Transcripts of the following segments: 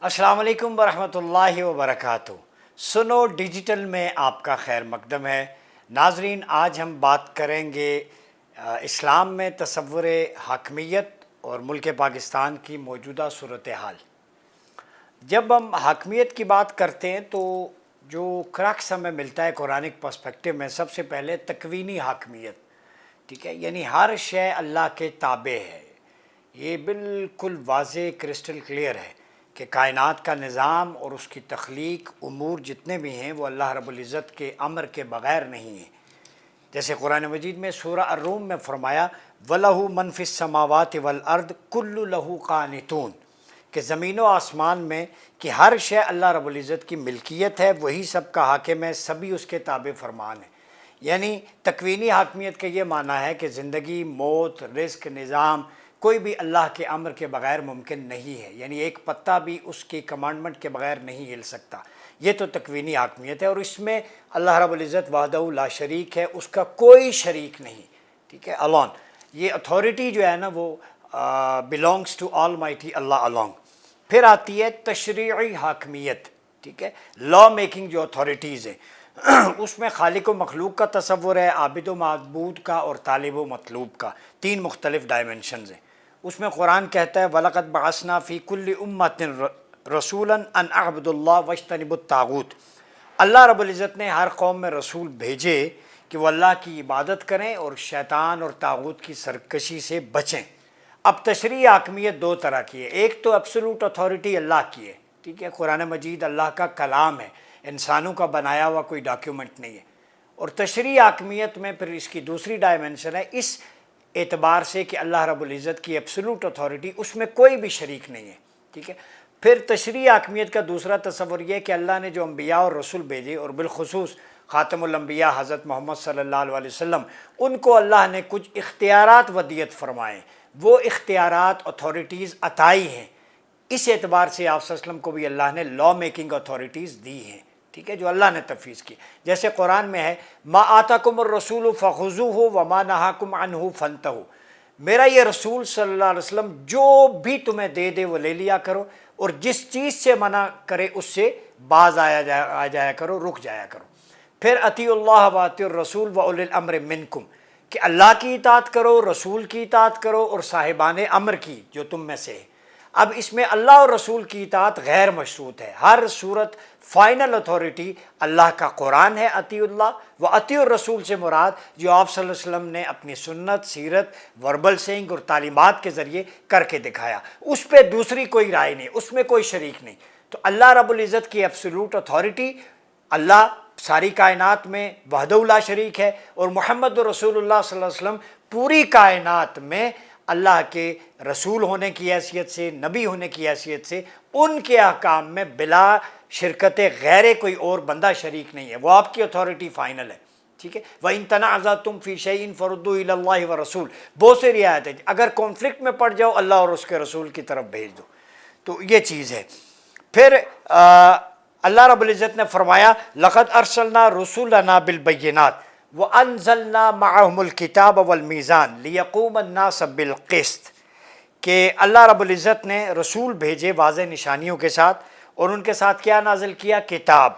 السلام علیکم ورحمۃ اللہ وبرکاتہ۔ سنو ڈیجیٹل میں آپ کا خیر مقدم ہے۔ ناظرین، آج ہم بات کریں گے اسلام میں تصور حاکمیت اور ملک پاکستان کی موجودہ صورتحال۔ جب ہم حاکمیت کی بات کرتے ہیں تو جو کرکس ہمیں ملتا ہے قرآنک پرسپیکٹو میں، سب سے پہلے تکوینی حاکمیت، ٹھیک ہے، یعنی ہر شے اللہ کے تابع ہے۔ یہ بالکل واضح کرسٹل کلیئر ہے کہ کائنات کا نظام اور اس کی تخلیق امور جتنے بھی ہیں وہ اللہ رب العزت کے امر کے بغیر نہیں ہیں۔ جیسے قرآن مجید میں سورہ الروم میں فرمایا وَلَهُ مَنْ فِي السَّمَاوَاتِ وَالْأَرْضِ كُلُّ لَهُ قَانِتُونَ، کہ زمین و آسمان میں کہ ہر شے اللہ رب العزت کی ملکیت ہے، وہی سب کا حاکم ہے، سبھی اس کے تابع فرمان ہیں۔ یعنی تکوینی حاکمیت کا یہ معنی ہے کہ زندگی، موت، رزق، نظام کوئی بھی اللہ کے امر کے بغیر ممکن نہیں ہے، یعنی ایک پتا بھی اس کی کمانڈمنٹ کے بغیر نہیں ہل سکتا۔ یہ تو تکوینی حاکمیت ہے، اور اس میں اللہ رب العزت وحدہ لا شریک ہے، اس کا کوئی شریک نہیں، ٹھیک ہے، الون۔ یہ اتھارٹی جو ہے نا وہ belongs to Almighty Allah alone. پھر آتی ہے تشریعی حاکمیت، ٹھیک ہے، لا میکنگ جو اتھارٹیز ہیں، اس میں خالق و مخلوق کا تصور ہے، عابد و معبود کا اور طالب و مطلوب کا، تین مختلف ڈائمنشنز ہیں۔ اس میں قرآن کہتا ہے وَلَقَدْ بَعَثْنَا فِي كُلِّ أُمَّةٍ رَسُولًا أَنْ أَعْبُدُوا اللَّهَ وَاجْتَنِبُوا الطَّاغُوتَ۔ اللہ رب العزت نے ہر قوم میں رسول بھیجے کہ وہ اللہ کی عبادت کریں اور شیطان اور طاغوت کی سرکشی سے بچیں۔ اب تشریعی حاکمیت دو طرح کی ہے، ایک تو ایبسولوٹ اتھارٹی اللہ کی ہے، ٹھیک ہے، قرآن مجید اللہ کا کلام ہے، انسانوں کا بنایا ہوا کوئی ڈاکیومنٹ نہیں ہے۔ اور تشریعی حاکمیت میں پھر اس کی دوسری ڈائمنشن ہے، اس اعتبار سے کہ اللہ رب العزت کی ایبسولوٹ اتھارٹی، اس میں کوئی بھی شریک نہیں ہے، ٹھیک ہے۔ پھر تشریعی حاکمیت کا دوسرا تصور یہ ہے کہ اللہ نے جو انبیاء اور رسول بھیجے، اور بالخصوص خاتم الانبیاء حضرت محمد صلی اللہ علیہ وسلم، ان کو اللہ نے کچھ اختیارات ودیت فرمائے، وہ اختیارات اتھارٹیز عطائی ہیں۔ اس اعتبار سے آپ صلی اللہ علیہ وسلم کو بھی اللہ نے لا میکنگ اتھارٹیز دی ہیں، ٹھیک ہے، جو اللہ نے تفویض کی۔ جیسے قرآن میں ہے ما آتاکم الرسول فخذوہ وما نہاکم عنہ فانتہوا، میرا یہ رسول صلی اللہ علیہ وسلم جو بھی تمہیں دے دے وہ لے لیا کرو، اور جس چیز سے منع کرے اس سے باز آ جایا کرو، رک جایا کرو۔ پھر اطیعوا اللہ واطیعوا الرسول واولی الامر منکم، کہ اللہ کی اطاعت کرو، رسول کی اطاعت کرو، اور صاحبان امر کی جو تم میں سے ہے۔ اب اس میں اللہ اور رسول کی اطاعت غیر مشروط ہے، ہر صورت فائنل اتھارٹی اللہ کا قرآن ہے، اطیعوا اللہ و اطیعوا الرسول سے مراد جو آپ صلی اللہ علیہ وسلم نے اپنی سنت، سیرت، وربل سینگ اور تعلیمات کے ذریعے کر کے دکھایا، اس پہ دوسری کوئی رائے نہیں، اس میں کوئی شریک نہیں۔ تو اللہ رب العزت کی ایبسولوٹ اتھارٹی، اللہ ساری کائنات میں وحدہ لا شریک ہے، اور محمد رسول اللہ صلی اللہ علیہ وسلم پوری کائنات میں اللہ کے رسول ہونے کی حیثیت سے، نبی ہونے کی حیثیت سے، ان کے احکام میں بلا شرکت غیر کوئی اور بندہ شریک نہیں ہے، وہ آپ کی اتھارٹی فائنل ہے، ٹھیک ہے۔ وَإِن تَنَازَعْتُمْ فِي شَيْءٍ فَرُدُّوهُ إِلَى اللَّهِ وَالرَّسُولِ، بہت سے رعایت ہے، اگر کانفلکٹ میں پڑ جاؤ اللہ اور اس کے رسول کی طرف بھیج دو، تو یہ چیز ہے۔ پھر اللہ رب العزت نے فرمایا لَقَدْ أَرْسَلْنَا رُسُلَنَا بِالْبَيِّنَاتِ وَأَنزَلْنَا مَعَهُمُ الْكِتَابَ وَالْمِيزَانَ لِيَقُومَ النَّاسَ بِالْقِسْطِ، کہ اللہ رب العزت نے رسول بھیجے واضح نشانیوں کے ساتھ، اور ان کے ساتھ کیا نازل کیا؟ کتاب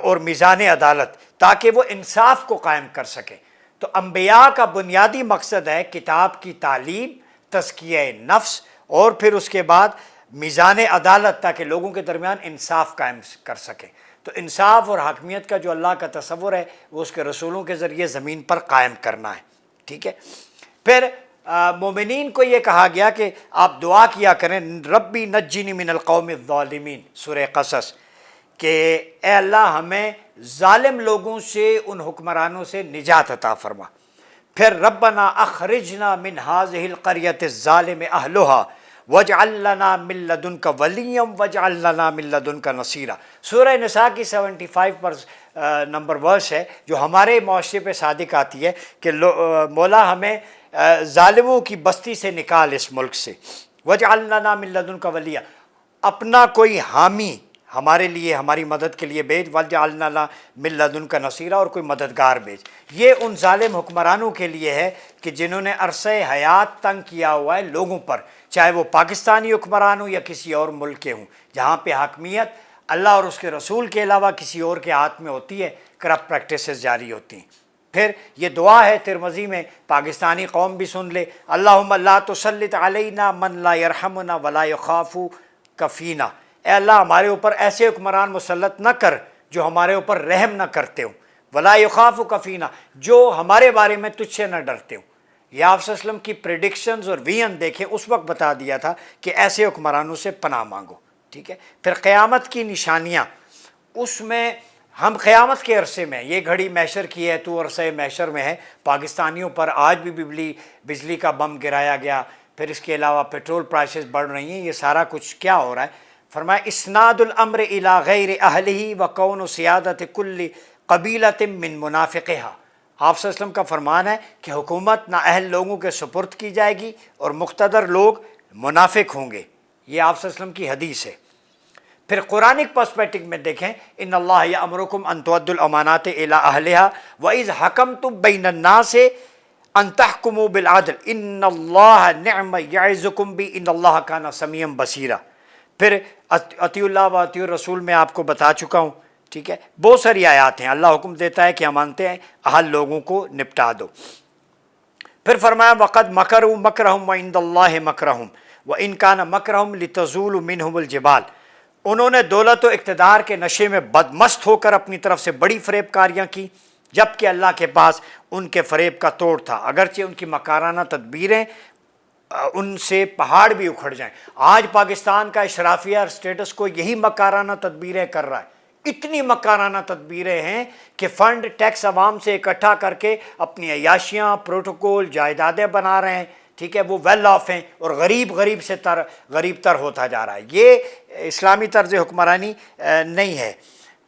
اور میزان عدالت، تاکہ وہ انصاف کو قائم کر سکے۔ تو انبیاء کا بنیادی مقصد ہے کتاب کی تعلیم، تزکیہ نفس، اور پھر اس کے بعد میزان عدالت، تاکہ لوگوں کے درمیان انصاف قائم کر سکے۔ تو انصاف اور حاکمیت کا جو اللہ کا تصور ہے وہ اس کے رسولوں کے ذریعے زمین پر قائم کرنا ہے، ٹھیک ہے۔ پھر مومنین کو یہ کہا گیا کہ آپ دعا کیا کریں ربی نجنی من القوم الظالمین، سورہ قصص، کہ اے اللہ ہمیں ظالم لوگوں سے، ان حکمرانوں سے نجات عطا فرما۔ پھر ربنا اخرجنا من هذه القرية الظالم اهلها واجعل لنا من لدنك وليا واجعل لنا من لدنك نصيرا، سورہ نساء کی 75 نمبر ورس ہے، جو ہمارے معاشرے پہ صادق آتی ہے کہ مولا ہمیں ظالموں کی بستی سے نکال، اس ملک سے، وَاجْعَلْ لَنَا مِن لَّدُنْكَ وَلِيًّا، اپنا کوئی حامی ہمارے لیے ہماری مدد کے لیے بھیج، وَجْعَلْنَا لَنَا مِن لَّدُنْكَ نَصِيرًا، اور کوئی مددگار بھیج۔ یہ ان ظالم حکمرانوں کے لیے ہے کہ جنہوں نے عرصہ حیات تنگ کیا ہوا ہے لوگوں پر، چاہے وہ پاکستانی حکمران ہوں یا کسی اور ملک کے ہوں، جہاں پہ حاکمیت اللہ اور اس کے رسول کے علاوہ کسی اور کے ہاتھ میں ہوتی ہے، کرپٹ پریکٹسز جاری ہوتی ہیں۔ پھر یہ دعا ہے ترمذی میں، پاکستانی قوم بھی سن لے، اللہم لا تسلط علینا من لا یرحمنا ولا یخافک فینا، اے اللہ ہمارے اوپر ایسے حکمران مسلط نہ کر جو ہمارے اوپر رحم نہ کرتے ہوں، ولا یخافک فینا، جو ہمارے بارے میں تجھ سے نہ ڈرتے ہوں۔ یہ آپ صلی اللہ علیہ وسلم کی پریڈکشنز اور ویژن دیکھیں، اس وقت بتا دیا تھا کہ ایسے حکمرانوں سے پناہ مانگو، ٹھیک ہے۔ پھر قیامت کی نشانیاں، اس میں ہم قیامت کے عرصے میں، یہ گھڑی محشر کی ہے تو عرصہ محشر میں ہے، پاکستانیوں پر آج بھی بجلی کا بم گرایا گیا، پھر اس کے علاوہ پیٹرول پرائسز بڑھ رہی ہیں، یہ سارا کچھ کیا ہو رہا ہے؟ فرمایا اسناد الامر الی غیر اہلہ وکون سیادت کل قبیلۃ من منافقہا، آپ صلی اللہ علیہ وسلم کا فرمان ہے کہ حکومت نااہل لوگوں کے سپرد کی جائے گی اور مقتدر لوگ منافق ہوں گے، یہ آپ صلی اللہ علیہ وسلم کی حدیث ہے۔ پھر قرآنک پرسپیکٹو میں دیکھیں، ان اللہ یأمرکم ان تؤدوا الامانات الی اہلہا واذ حکمتم بین الناس ان تحکموا بالعدل ان اللہ نعم یعظکم بہ ان اللہ کان سمیعا بصیرا۔ پھر اطیعوا اللہ و اطیعوا الرسول میں آپ کو بتا چکا ہوں، ٹھیک ہے۔ بہت ساری آیات ہیں، اللہ حکم دیتا ہے کہ امانتیں اہل لوگوں کو نپٹا دو۔ پھر فرمایا وقد مکروا مکرہم وعند اللہ مکرہم وان کان مکرہم لتزول منہم الجبال، انہوں نے دولت و اقتدار کے نشے میں بدمست ہو کر اپنی طرف سے بڑی فریب کاریاں کی، جبکہ اللہ کے پاس ان کے فریب کا توڑ تھا، اگرچہ ان کی مکارانہ تدبیریں ان سے پہاڑ بھی اکھڑ جائیں۔ آج پاکستان کا اشرافیہ اور اسٹیٹس کو یہی مکارانہ تدبیریں کر رہا ہے، اتنی مکارانہ تدبیریں ہیں کہ فنڈ ٹیکس عوام سے اکٹھا کر کے اپنی عیاشیاں، پروٹوکول، جائیدادیں بنا رہے ہیں، ٹھیک ہے، وہ ویل آف ہیں، اور غریب غریب تر ہوتا جا رہا ہے۔ یہ اسلامی طرز حکمرانی نہیں ہے۔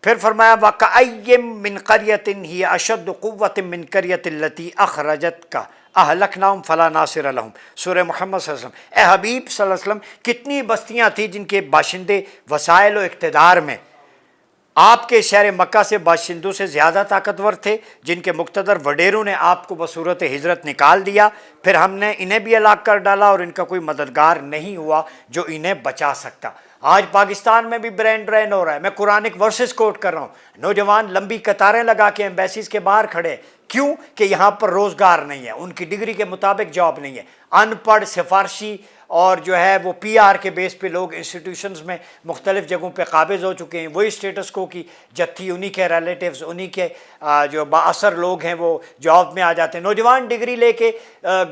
پھر فرمایا وَكَأَيٍّ مِّن قَرْيَةٍ هِيَ أَشَدُّ قُوَّةٍ مِّن قَرْيَةِ الَّتِي أَخْرَجَتْكَ أَهْلَكْنَاهُمْ فَلَا نَاصِرَ لَهُمْ، سورہ محمد صلی اللہ علیہ وسلم۔ اے حبیب صلی اللہ علیہ وسلم، کتنی بستیاں تھیں جن کے باشندے وسائل و اقتدار میں آپ کے شہر مکہ سے باشندوں سے زیادہ طاقتور تھے، جن کے مقتدر وڈیروں نے آپ کو بصورت ہجرت نکال دیا، پھر ہم نے انہیں بھی ہلاک کر ڈالا اور ان کا کوئی مددگار نہیں ہوا جو انہیں بچا سکتا۔ آج پاکستان میں بھی برین ڈرین ہو رہا ہے، میں قرآنک ورسز کوٹ کر رہا ہوں، نوجوان لمبی قطاریں لگا کے ایمبیسیز کے باہر کھڑے، کیوں کہ یہاں پر روزگار نہیں ہے، ان کی ڈگری کے مطابق جاب نہیں ہے، ان پڑھ، سفارشی اور جو ہے وہ پی آر کے بیس پہ لوگ انسٹیٹیوشنز میں مختلف جگہوں پہ قابض ہو چکے ہیں، وہی اسٹیٹس کو کی جتھی انہی کے ریلیٹیوز، انہی کے جو بااثر لوگ ہیں وہ جاب میں آ جاتے ہیں۔ نوجوان ڈگری لے کے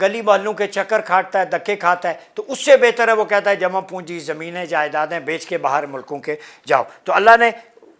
گلی محلوں کے چکر کھاٹتا ہے، دھکے کھاتا ہے، تو اس سے بہتر ہے وہ کہتا ہے جمع پونجی زمینیں جائیدادیں بیچ کے باہر ملکوں کے جاؤ۔ تو اللہ نے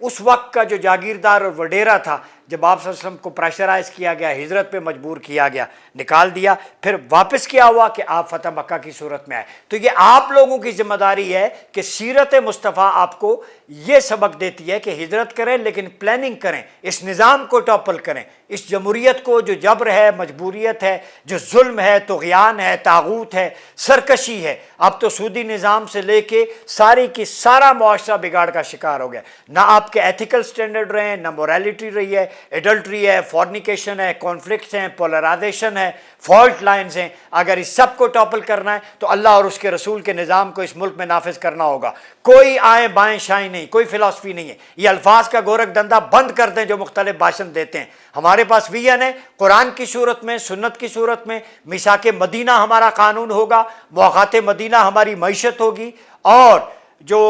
اس وقت کا جو جاگیردار اور وڈیرا تھا، جب آپ صلی اللہ علیہ وسلم کو پریشرائز کیا گیا، ہجرت پہ مجبور کیا گیا، نکال دیا، پھر واپس کیا ہوا کہ آپ فتح مکہ کی صورت میں آئے۔ تو یہ آپ لوگوں کی ذمہ داری ہے کہ سیرت مصطفیٰ آپ کو یہ سبق دیتی ہے کہ ہجرت کریں لیکن پلاننگ کریں، اس نظام کو ٹاپل کریں، اس جمہوریت کو جو جبر ہے، مجبوریت ہے، جو ظلم ہے، طغیان ہے، طاغوت ہے، سرکشی ہے، اب تو سودی نظام سے لے کے ساری کی سارا معاشرہ بگاڑ کا شکار ہو گیا، نہ آپ کے ایتھیکل سٹینڈرڈ رہے، نہ موریلٹی رہی ہے، ایڈلٹری ہے، فورنیکیشن ہے، کانفلکٹس ہیں، پولرائزیشن ہے، فالٹ لائنز ہیں۔ اگر اس سب کو ٹاپل کرنا ہے تو اللہ اور اس کے رسول کے نظام کو اس ملک میں نافذ کرنا ہوگا، کوئی آئیں بائیں شائیں نہیں، کوئی فلسفی نہیں ہے۔ یہ الفاظ کا گورکھ دھندا بند کر دیں جو مختلف بھاشن دیتے ہیں۔ ہمارے پاس ویژن ہے، قرآن کی صورت میں، سنت کی صورت میں، میثاق مدینہ ہمارا قانون ہوگا، مواقات مدینہ ہماری معیشت ہوگی، اور جو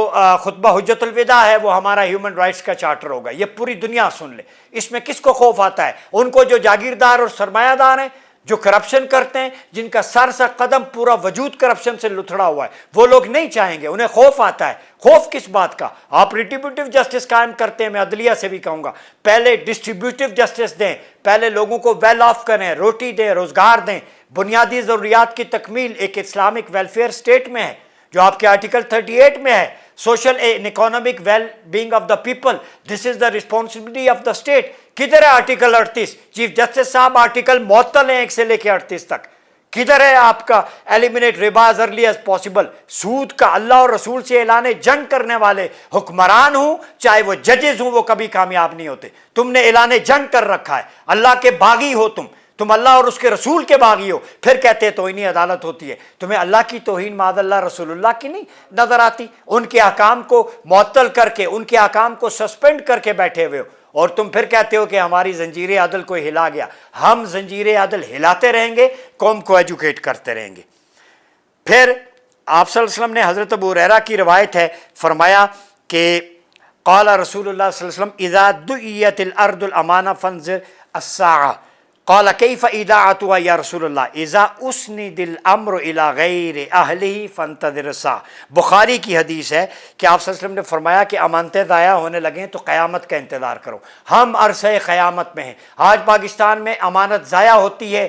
خطبہ حجت الوداع ہے وہ ہمارا ہیومن رائٹس کا چارٹر ہوگا۔ یہ پوری دنیا سن لے۔ اس میں کس کو خوف آتا ہے؟ ان کو جو جاگیردار اور سرمایہ دار ہیں، جو کرپشن کرتے ہیں، جن کا سر سے قدم پورا وجود کرپشن سے لتھڑا ہوا ہے، وہ لوگ نہیں چاہیں گے، انہیں خوف آتا ہے۔ خوف کس بات کا؟ آپ ریٹریبیوٹیو جسٹس قائم کرتے ہیں، میں عدلیہ سے بھی کہوں گا پہلے ڈسٹریبیوٹیو جسٹس دیں، پہلے لوگوں کو ویل آف کریں، روٹی دیں، روزگار دیں، بنیادی ضروریات کی تکمیل ایک اسلامک ویلفیئر اسٹیٹ میں ہے جو آپ کے آرٹیکل 38 میں ہے، social and economic well being of the people, this is the responsibility of the state. کدھر ہے آرٹیکل 38؟ چیف جسٹس صاحب آرٹیکل معطل ہیں 1 سے لے کے 38 تک، کدھر ہے آپ کا ایلیمنیٹ ربا as early as possible؟ سود کا اللہ اور رسول سے اعلان جنگ کرنے والے حکمران ہوں چاہے وہ ججز ہوں، وہ کبھی کامیاب نہیں ہوتے۔ تم نے اعلان جنگ کر رکھا ہے، اللہ کے باغی ہو تم اللہ اور اس کے رسول کے باغی ہو، پھر کہتے توہین عدالت ہوتی ہے۔ تمہیں اللہ کی توہین معاذ اللہ رسول اللہ کی نہیں نظر آتی؟ ان کے احکام کو معطل کر کے، ان کے احکام کو سسپینڈ کر کے بیٹھے ہوئے ہو، اور تم پھر کہتے ہو کہ ہماری زنجیر عدل کو ہلا گیا۔ ہم زنجیر عدل ہلاتے رہیں گے، قوم کو ایجوکیٹ کرتے رہیں گے۔ پھر آپ صلی اللہ علیہ وسلم نے، حضرت ابو ہریرہ کی روایت ہے، فرمایا کہ قال رسول اللہ صلی اللہ علیہ وسلم اذا دعیت الارض الامانہ فانظر الساعہ قال کیف اذاعتها یا رسول اللہ اذا اسند الامر الى غیر اہلہ فانتظر الساعہ۔ بخاری کی حدیث ہے کہ آپ صلی اللہ علیہ وسلم نے فرمایا کہ امانتیں ضائع ہونے لگیں تو قیامت کا انتظار کرو۔ ہم عرصہ قیامت میں ہیں۔ آج پاکستان میں امانت ضائع ہوتی ہے،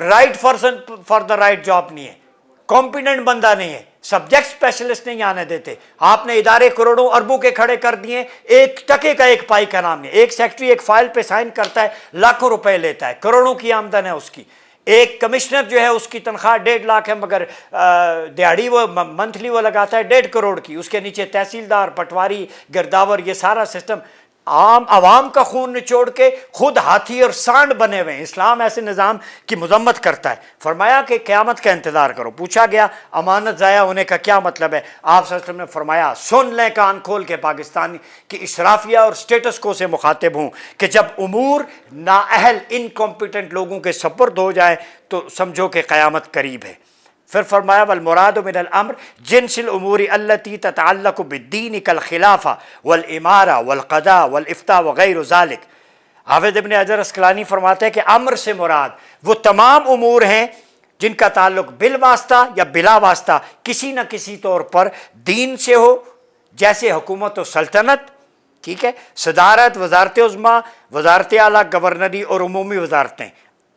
right person for the right job نہیں ہے، کمپیٹنٹ بندہ نہیں ہے، سبجیکٹ اسپیشلسٹ نہیں آنے دیتے۔ آپ نے ادارے کروڑوں اربوں کے کھڑے کر دیے، ایک ٹکے کا ایک پائی کا نام نہیں۔ ایک سیکٹری ایک فائل پہ سائن کرتا ہے، لاکھوں روپے لیتا ہے، کروڑوں کی آمدن ہے اس کی۔ ایک کمشنر جو ہے اس کی تنخواہ 1.5 لاکھ ہے، مگر دیہڑی وہ منتھلی وہ لگاتا ہے 1.5 کروڑ کی۔ اس کے نیچے تحصیلدار، پٹواری، گرداور، یہ سارا سسٹم عام عوام کا خون نچوڑ کے خود ہاتھی اور سانڈ بنے ہوئے ہیں۔ اسلام ایسے نظام کی مذمت کرتا ہے۔ فرمایا کہ قیامت کا انتظار کرو۔ پوچھا گیا امانت ضائع ہونے کا کیا مطلب ہے؟ آپ صلی اللہ علیہ وسلم نے فرمایا، سن لیں کان کھول کے پاکستانی کی اشرافیہ اور سٹیٹس کو سے مخاطب ہوں، کہ جب امور نااہل انکمپیٹنٹ لوگوں کے سپرد ہو جائے تو سمجھو کہ قیامت قریب ہے۔ پھر فرمایا والمراد من الامر جنس الامور التي تتعلق بالدین کالخلافہ والامارہ والقضاء والافتاء وغیر ذلک۔ حافظ ابن حجر اسقلانی فرماتے ہیں کہ امر سے مراد وہ تمام امور ہیں جن کا تعلق بالواسطہ یا بلا واسطہ کسی نہ کسی طور پر دین سے ہو، جیسے حکومت و سلطنت، ٹھیک ہے، صدارت، وزارت عظمیٰ، وزارت اعلیٰ، گورنری اور عمومی وزارتیں،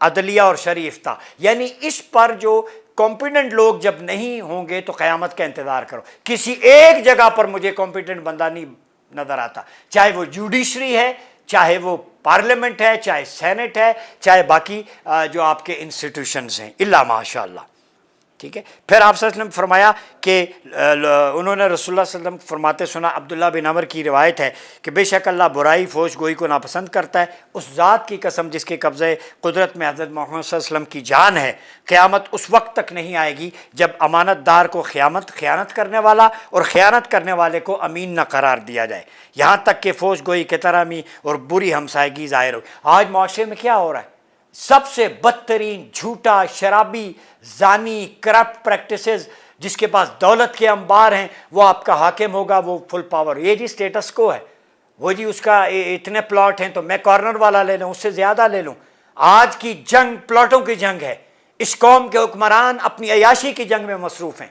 عدلیہ اور شرعی افتاء۔ یعنی اس پر جو کمپیٹنٹ لوگ جب نہیں ہوں گے تو قیامت کا انتظار کرو۔ کسی ایک جگہ پر مجھے کمپیٹنٹ بندہ نہیں نظر آتا، چاہے وہ جوڈیشری ہے، چاہے وہ پارلیمنٹ ہے، چاہے سینٹ ہے، چاہے باقی جو آپ کے انسٹیٹیوشنز ہیں، الا ماشاء اللہ، ٹھیک ہے۔ پھر آپ صلی اللہ علیہ وسلم فرمایا کہ انہوں نے رسول اللہ صلی اللہ علیہ وسلم فرماتے سنا، عبداللہ بن عمر کی روایت ہے کہ بے شک اللہ برائی فوش گوئی کو ناپسند کرتا ہے۔ اس ذات کی قسم جس کے قبضے قدرت میں حضرت محمد صلی اللہ علیہ وسلم کی جان ہے، قیامت اس وقت تک نہیں آئے گی جب امانت دار کو خیانت کرنے والا اور خیانت کرنے والے کو امین نہ قرار دیا جائے، یہاں تک کہ فوش گوئی کترامی اور بری ہمسائیگی ظاہر ہو۔ آج معاشرے میں کیا ہو رہا ہے؟ سب سے بدترین جھوٹا، شرابی، زانی، کرپٹ پریکٹسز، جس کے پاس دولت کے انبار ہیں، وہ آپ کا حاکم ہوگا، وہ فل پاور۔ یہ جی سٹیٹس کو ہے، وہ جی اس کا اتنے پلاٹ ہیں تو میں کارنر والا لے لوں، اس سے زیادہ لے لوں۔ آج کی جنگ پلاٹوں کی جنگ ہے۔ اس قوم کے حکمران اپنی عیاشی کی جنگ میں مصروف ہیں،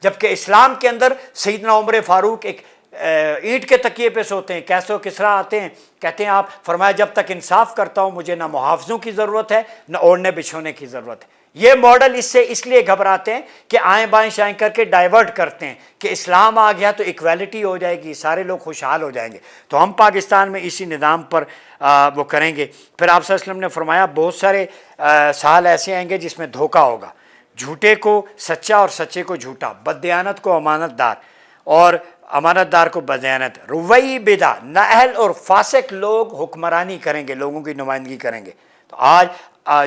جبکہ اسلام کے اندر سیدنا عمر فاروق ایک اینٹ کے تکیے پہ سوتے ہیں، کیسے کسرا آتے ہیں، کہتے ہیں آپ فرمایا جب تک انصاف کرتا ہوں مجھے نہ محافظوں کی ضرورت ہے نہ اوڑھنے بچھونے کی ضرورت ہے۔ یہ ماڈل اس لیے گھبراتے ہیں کہ آئیں بائیں شائیں کر کے ڈائیورٹ کرتے ہیں کہ اسلام آ گیا تو ایکویلٹی ہو جائے گی، سارے لوگ خوشحال ہو جائیں گے۔ تو ہم پاکستان میں اسی نظام پر وہ کریں گے۔ پھر آپ صلی اللہ علیہ وسلم نے فرمایا بہت سارے سال ایسے آئیں گے جس میں دھوکہ ہوگا، جھوٹے کو سچا اور سچے کو جھوٹا، بددیانت کو امانت دار اور امانت دار کو بددیانت، روی بدع، نااہل اور فاسق لوگ حکمرانی کریں گے، لوگوں کی نمائندگی کریں گے۔ تو آج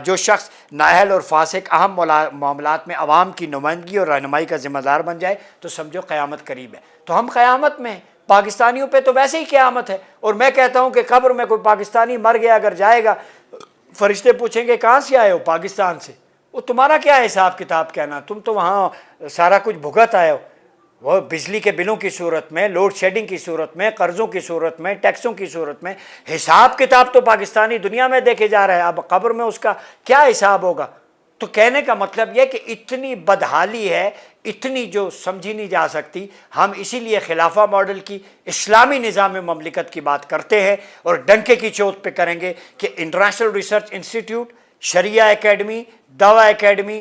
جو شخص نااہل اور فاسق اہم معاملات میں عوام کی نمائندگی اور رہنمائی کا ذمہ دار بن جائے تو سمجھو قیامت قریب ہے۔ تو ہم قیامت میں ہیں، پاکستانیوں پہ تو ویسے ہی قیامت ہے۔ اور میں کہتا ہوں کہ قبر میں کوئی پاکستانی مر گیا اگر جائے گا، فرشتے پوچھیں گے کہاں سے آئے ہو؟ پاکستان سے۔ وہ تمہارا کیا حساب کتاب کہنا، تم تو وہاں سارا کچھ بھگت آئے ہو، وہ بجلی کے بلوں کی صورت میں، لوڈ شیڈنگ کی صورت میں، قرضوں کی صورت میں، ٹیکسوں کی صورت میں۔ حساب کتاب تو پاکستانی دنیا میں دیکھے جا رہا ہے، اب قبر میں اس کا کیا حساب ہوگا؟ تو کہنے کا مطلب یہ کہ اتنی بدحالی ہے، اتنی جو سمجھی نہیں جا سکتی۔ ہم اسی لیے خلافہ ماڈل کی، اسلامی نظام مملکت کی بات کرتے ہیں اور ڈنکے کی چوٹ پہ کریں گے کہ انٹرنیشنل ریسرچ انسٹیٹیوٹ، شریعہ اکیڈمی، دعویٰ اکیڈمی،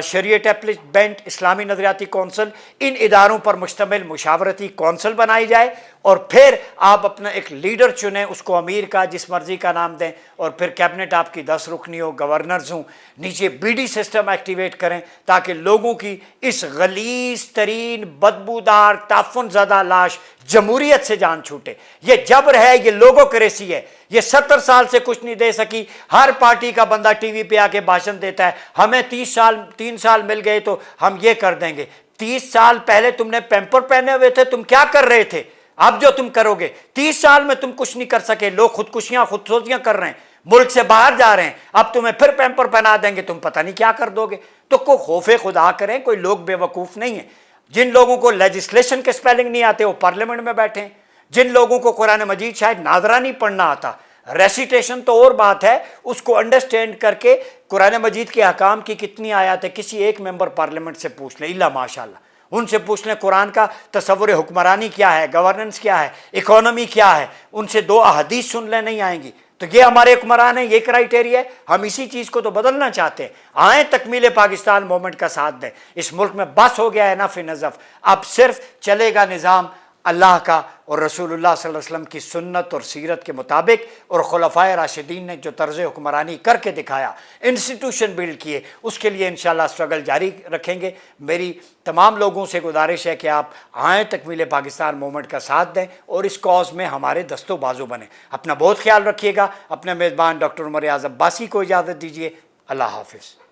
شریعت بینٹ، اسلامی نظریاتی کونسل، ان اداروں پر مشتمل مشاورتی کونسل بنائی جائے، اور پھر آپ اپنا ایک لیڈر چنیں، اس کو امیر کا جس مرضی کا نام دیں، اور پھر کیبنٹ آپ کی 10 رکنی ہو، گورنرز ہوں، نیچے بی ڈی سسٹم ایکٹیویٹ کریں تاکہ لوگوں کی اس غلیظ ترین بدبودار تعفن زدہ لاش جمہوریت سے جان چھوٹے۔ یہ جبر ہے، یہ لوگوکریسی ہے، یہ 70 سال سے کچھ نہیں دے سکی۔ ہر پارٹی کا بندہ ٹی وی پہ آ کے بھاشن دیتا ہے، ہمیں 3 سال مل گئے تو ہم یہ کر دیں گے۔ 30 سال پہلے تم نے پیمپر پہنے ہوئے تھے، تم کیا کر رہے تھے؟ اب جو تم کرو گے 30 سال میں تم کچھ نہیں کر سکے۔ لوگ خودکشیاں خودسوزیاں کر رہے ہیں، ملک سے باہر جا رہے ہیں، اب تمہیں پھر پیمپر پہنا دیں گے، تم پتہ نہیں کیا کر دو گے۔ تو کوئی خوف خدا کریں، کوئی لوگ بے وقوف نہیں ہیں۔ جن لوگوں کو لیجسلیشن کے سپیلنگ نہیں آتے وہ پارلیمنٹ میں بیٹھے ہیں، جن لوگوں کو قرآن مجید شاید ناظرہ نہیں پڑھنا آتا، ریسیٹیشن تو اور بات ہے، اس کو انڈرسٹینڈ کر کے قرآن مجید کے احکام کی کتنی آیات ہے کسی ایک ممبر پارلیمنٹ سے پوچھ لیں، الا ماشاءاللہ ان سے پوچھ لیں قرآن کا تصور حکمرانی کیا ہے، گورننس کیا ہے، اکانومی کیا ہے، ان سے 2 احادیث سن لیں، نہیں آئیں گی۔ تو یہ ہمارے حکمران ہیں، یہ کرائیٹیریا ہے، ہم اسی چیز کو تو بدلنا چاہتے ہیں۔ آئیں تکمیل پاکستان موومنٹ کا ساتھ دیں، اس ملک میں بس ہو گیا ہے نفع نظف، اب صرف چلے گا نظام اللہ کا اور رسول اللہ صلی اللہ علیہ وسلم کی سنت اور سیرت کے مطابق، اور خلفائے راشدین نے جو طرز حکمرانی کر کے دکھایا، انسٹیٹیوشن بلڈ کیے، اس کے لیے انشاءاللہ اسٹرگل جاری رکھیں گے۔ میری تمام لوگوں سے گزارش ہے کہ آپ آئیں تکمیل پاکستان موومنٹ کا ساتھ دیں اور اس کاز میں ہمارے دست و بازو بنیں۔ اپنا بہت خیال رکھیے گا۔ اپنے میزبان ڈاکٹر عمر ایاز عباسی کو اجازت دیجیے۔ اللہ حافظ۔